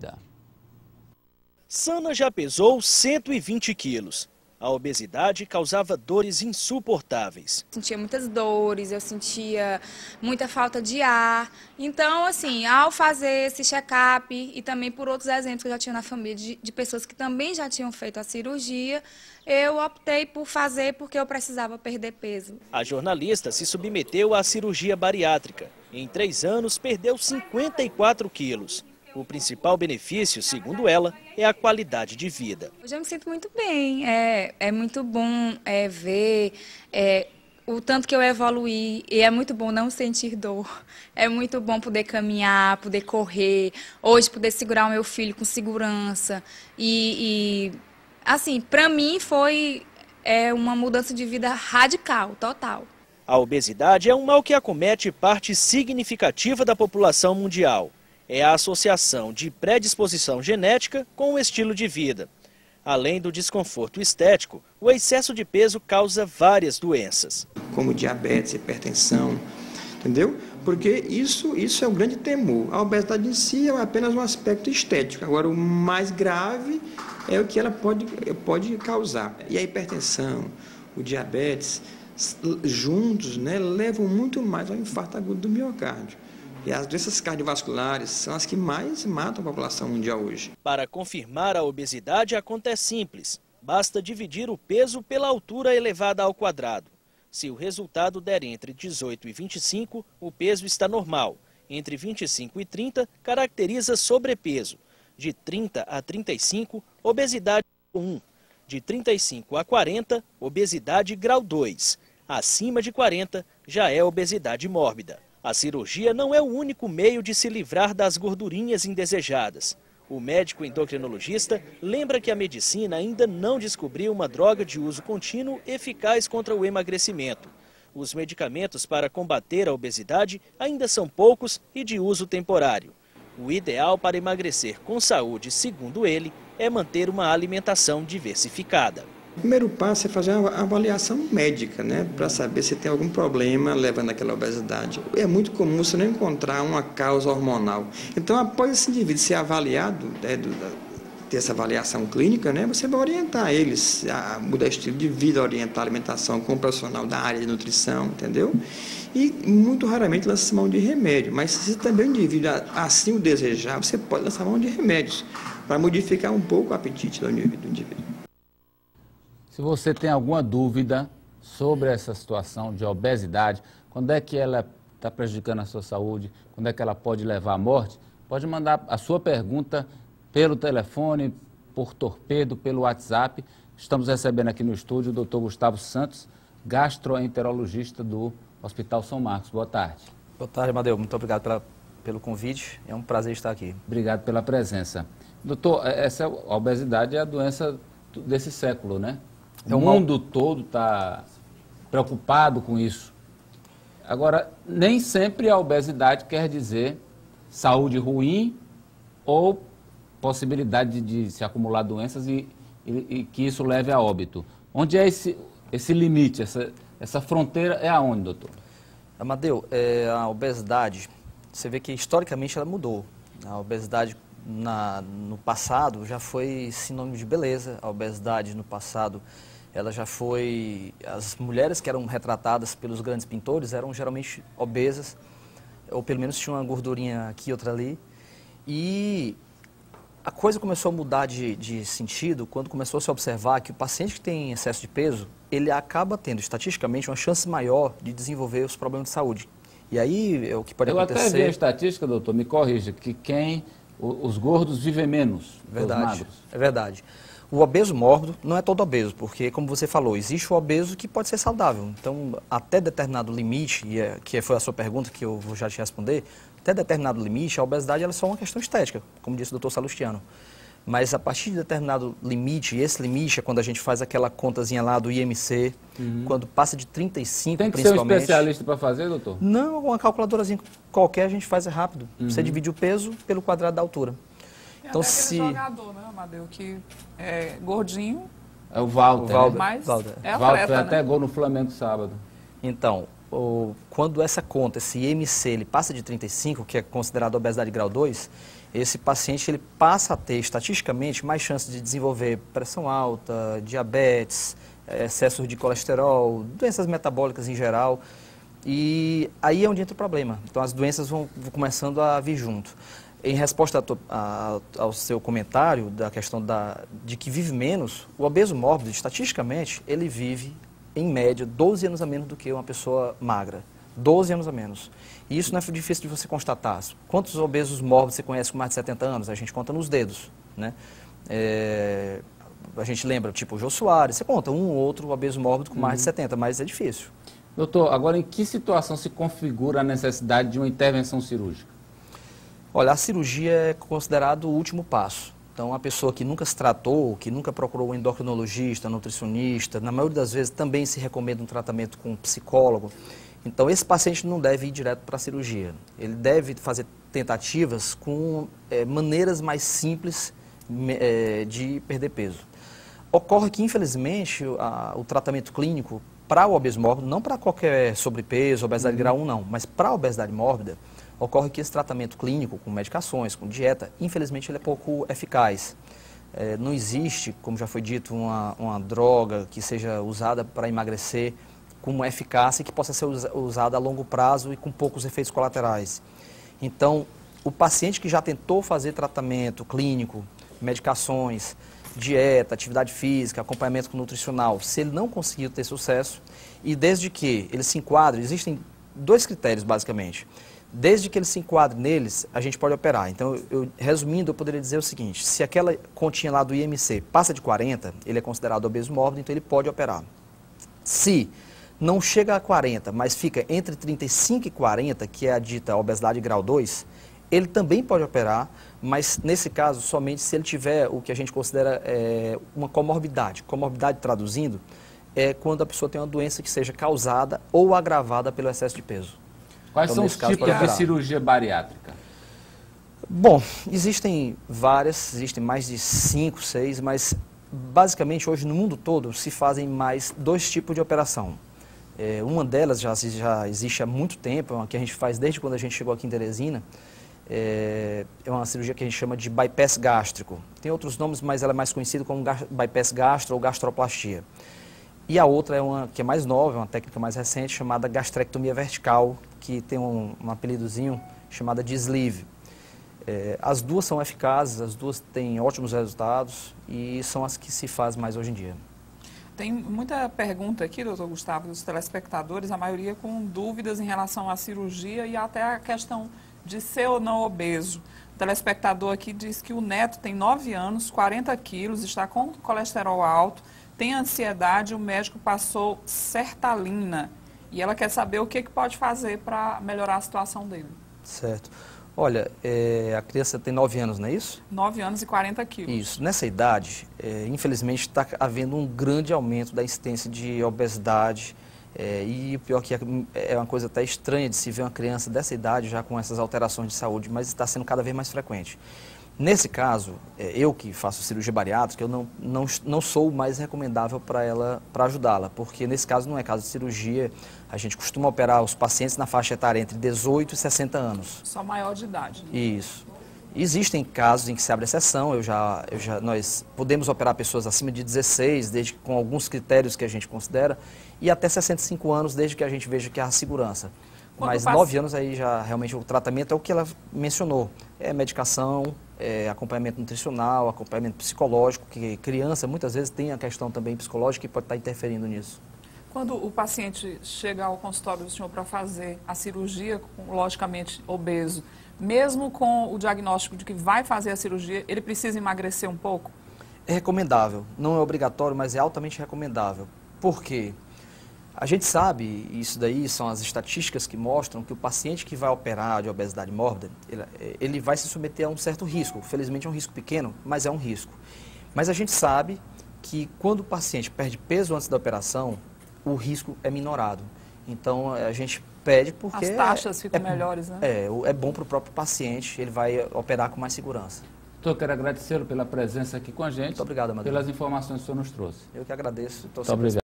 mórbida. Sana já pesou 120 quilos. A obesidade causava dores insuportáveis. Sentia muitas dores, eu sentia muita falta de ar. Então, assim, ao fazer esse check-up e também por outros exemplos que eu já tinha na família de pessoas que também já tinham feito a cirurgia, eu optei por fazer porque eu precisava perder peso. A jornalista se submeteu à cirurgia bariátrica. Em 3 anos, perdeu 54 quilos. O principal benefício, segundo ela, é a qualidade de vida. Hoje eu me sinto muito bem, é muito bom ver o tanto que eu evoluí e é muito bom não sentir dor. É muito bom poder caminhar, poder correr, hoje poder segurar o meu filho com segurança. Assim, para mim foi uma mudança de vida radical, total. A obesidade é um mal que acomete parte significativa da população mundial. É a associação de predisposição genética com o estilo de vida. Além do desconforto estético, o excesso de peso causa várias doenças. Como diabetes, hipertensão, entendeu? Porque isso é um grande temor. A obesidade em si é apenas um aspecto estético. Agora, o mais grave é o que ela pode causar. E a hipertensão, o diabetes, juntos, né, levam muito mais ao infarto agudo do miocárdio. E as doenças cardiovasculares são as que mais matam a população mundial hoje. Para confirmar a obesidade, a conta é simples. Basta dividir o peso pela altura elevada ao quadrado. Se o resultado der entre 18 e 25, o peso está normal. Entre 25 e 30, caracteriza sobrepeso. De 30 a 35, obesidade grau 1. De 35 a 40, obesidade grau 2. Acima de 40, já é obesidade mórbida. A cirurgia não é o único meio de se livrar das gordurinhas indesejadas. O médico endocrinologista lembra que a medicina ainda não descobriu uma droga de uso contínuo eficaz contra o emagrecimento. Os medicamentos para combater a obesidade ainda são poucos e de uso temporário. O ideal para emagrecer com saúde, segundo ele, é manter uma alimentação diversificada. O primeiro passo é fazer uma avaliação médica, né, para saber se tem algum problema levando àquela obesidade. É muito comum você não encontrar uma causa hormonal. Então, após esse indivíduo ser avaliado, ter essa avaliação clínica, né, você vai orientar eles a mudar estilo de vida, orientar a alimentação com um profissional da área de nutrição, entendeu? E muito raramente lança mão de remédio, mas se também o indivíduo assim o desejar, você pode lançar mão de remédios para modificar um pouco o apetite do indivíduo. Se você tem alguma dúvida sobre essa situação de obesidade, quando é que ela está prejudicando a sua saúde, quando é que ela pode levar à morte, pode mandar a sua pergunta pelo telefone, por torpedo, pelo WhatsApp. Estamos recebendo aqui no estúdio o Dr. Gustavo Santos, gastroenterologista do Hospital São Marcos. Boa tarde. Boa tarde, Amadeu. Muito obrigado pelo convite. É um prazer estar aqui. Obrigado pela presença. Doutor, a obesidade é a doença desse século, né? O mundo todo está preocupado com isso. Agora, nem sempre a obesidade quer dizer saúde ruim ou possibilidade de se acumular doenças e que isso leve a óbito. Onde é esse limite, essa fronteira é aonde, doutor? Amadeu, a obesidade, você vê que historicamente ela mudou. A obesidade no passado já foi sinônimo de beleza. A obesidade no passado ela já foi... As mulheres que eram retratadas pelos grandes pintores eram geralmente obesas, ou pelo menos tinham uma gordurinha aqui e outra ali. E a coisa começou a mudar de sentido quando começou a se observar que o paciente que tem excesso de peso, ele acaba tendo, estatisticamente, uma chance maior de desenvolver os problemas de saúde. E aí, o que pode acontecer... Eu até vi a estatística, doutor, me corrija, que os gordos vivem menos que os magros. É verdade. O obeso mórbido não é todo obeso, porque, como você falou, existe o obeso que pode ser saudável. Então, até determinado limite, que foi a sua pergunta que eu vou já te responder, até determinado limite, a obesidade ela é só uma questão estética, como disse o doutor Salustiano. Mas a partir de determinado limite, e esse limite é quando a gente faz aquela contazinha lá do IMC, quando passa de 35, tem que principalmente... ser um especialista para fazer, doutor? Não, uma calculadorazinha qualquer a gente faz rápido. Você divide o peso pelo quadrado da altura. Então, se jogador, né, Amadeu, que é gordinho. É o Walter. Mas é atleta, Walter foi né? até gol no Flamengo sábado. Então, quando essa conta, esse IMC, ele passa de 35, que é considerado obesidade grau 2, esse paciente ele passa a ter, estatisticamente, mais chances de desenvolver pressão alta, diabetes, excesso de colesterol, doenças metabólicas em geral. E aí é onde entra o problema. Então, as doenças vão começando a vir junto. Em resposta ao seu comentário da questão de que vive menos, o obeso mórbido, estatisticamente, ele vive, em média, 12 anos a menos do que uma pessoa magra. 12 anos a menos. E isso não é difícil de você constatar. Quantos obesos mórbidos você conhece com mais de 70 anos? A gente conta nos dedos, né? A gente lembra, tipo o Jô Soares, você conta um ou outro obeso mórbido com mais de 70, mas é difícil. Doutor, agora em que situação se configura a necessidade de uma intervenção cirúrgica? Olha, a cirurgia é considerado o último passo. Então, a pessoa que nunca se tratou, que nunca procurou um endocrinologista, nutricionista, na maioria das vezes também se recomenda um tratamento com um psicólogo. Então, esse paciente não deve ir direto para a cirurgia. Ele deve fazer tentativas com maneiras mais simples de perder peso. Ocorre que, infelizmente, o tratamento clínico para o obeso mórbido, não para qualquer sobrepeso, obesidade grau 1 não, mas para a obesidade mórbida, ocorre que esse tratamento clínico, com medicações, com dieta, infelizmente ele é pouco eficaz. Não existe, como já foi dito, uma droga que seja usada para emagrecer com uma eficácia e que possa ser usada a longo prazo e com poucos efeitos colaterais. Então, o paciente que já tentou fazer tratamento clínico, medicações, dieta, atividade física, acompanhamento nutricional, se ele não conseguiu ter sucesso, e desde que ele se enquadre, existem 2 critérios basicamente. Desde que ele se enquadre neles, a gente pode operar. Então, resumindo, eu poderia dizer o seguinte: se aquela continha lá do IMC passa de 40, ele é considerado obeso mórbido, então ele pode operar. Se não chega a 40, mas fica entre 35 e 40, que é a dita obesidade grau 2, ele também pode operar, mas nesse caso somente se ele tiver o que a gente considera uma comorbidade. Comorbidade, traduzindo, é quando a pessoa tem uma doença que seja causada ou agravada pelo excesso de peso. Quais então, são os tipos de cirurgia bariátrica? Bom, existem várias, existem mais de 5, 6, mas basicamente hoje no mundo todo se fazem mais 2 tipos de operação. Uma delas já existe há muito tempo, é uma que a gente faz desde quando a gente chegou aqui em Teresina. É uma cirurgia que a gente chama de bypass gástrico. Tem outros nomes, mas ela é mais conhecida como bypass gastro ou gastroplastia. E a outra é uma que é mais nova, é uma técnica mais recente, chamada gastrectomia vertical, que tem um apelidozinho chamado de sleeve. As duas são eficazes, as duas têm ótimos resultados e são as que se faz mais hoje em dia. Tem muita pergunta aqui, doutor Gustavo, dos telespectadores, a maioria com dúvidas em relação à cirurgia e até a questão de ser ou não obeso. O telespectador aqui diz que o neto tem 9 anos, 40 quilos, está com colesterol alto, tem ansiedade, o médico passou sertralina e ela quer saber o que pode fazer para melhorar a situação dele. Certo. Olha, a criança tem 9 anos, não é isso? 9 anos e 40 quilos. Isso. Nessa idade, infelizmente, está havendo um grande aumento da incidência de obesidade. E o pior que é uma coisa até estranha de se ver uma criança dessa idade já com essas alterações de saúde, mas está sendo cada vez mais frequente. Nesse caso, eu que faço cirurgia bariátrica, eu não sou o mais recomendável para ajudá-la, porque nesse caso não é caso de cirurgia, a gente costuma operar os pacientes na faixa etária entre 18 e 60 anos. Só maior de idade. Né? Isso. Existem casos em que se abre exceção, nós podemos operar pessoas acima de 16, desde com alguns critérios que a gente considera, e até 65 anos, desde que a gente veja que há segurança. Mas 9 anos aí já realmente o tratamento é o que ela mencionou. É medicação, acompanhamento nutricional, acompanhamento psicológico, que criança muitas vezes tem a questão também psicológica que pode estar interferindo nisso. Quando o paciente chega ao consultório do senhor para fazer a cirurgia, logicamente obeso, mesmo com o diagnóstico de que vai fazer a cirurgia, ele precisa emagrecer um pouco? É recomendável, não é obrigatório, mas é altamente recomendável. Por quê? A gente sabe, isso daí são as estatísticas que mostram que o paciente que vai operar de obesidade mórbida, ele vai se submeter a um certo risco. Felizmente é um risco pequeno, mas é um risco. Mas a gente sabe que quando o paciente perde peso antes da operação, o risco é minorado. Então a gente pede porque... As taxas ficam melhores, né? É bom para o próprio paciente, ele vai operar com mais segurança. Doutor, quero agradecê-lo pela presença aqui com a gente. Muito obrigado, Amadeu. Pelas informações que o senhor nos trouxe. Eu que agradeço. Muito obrigado.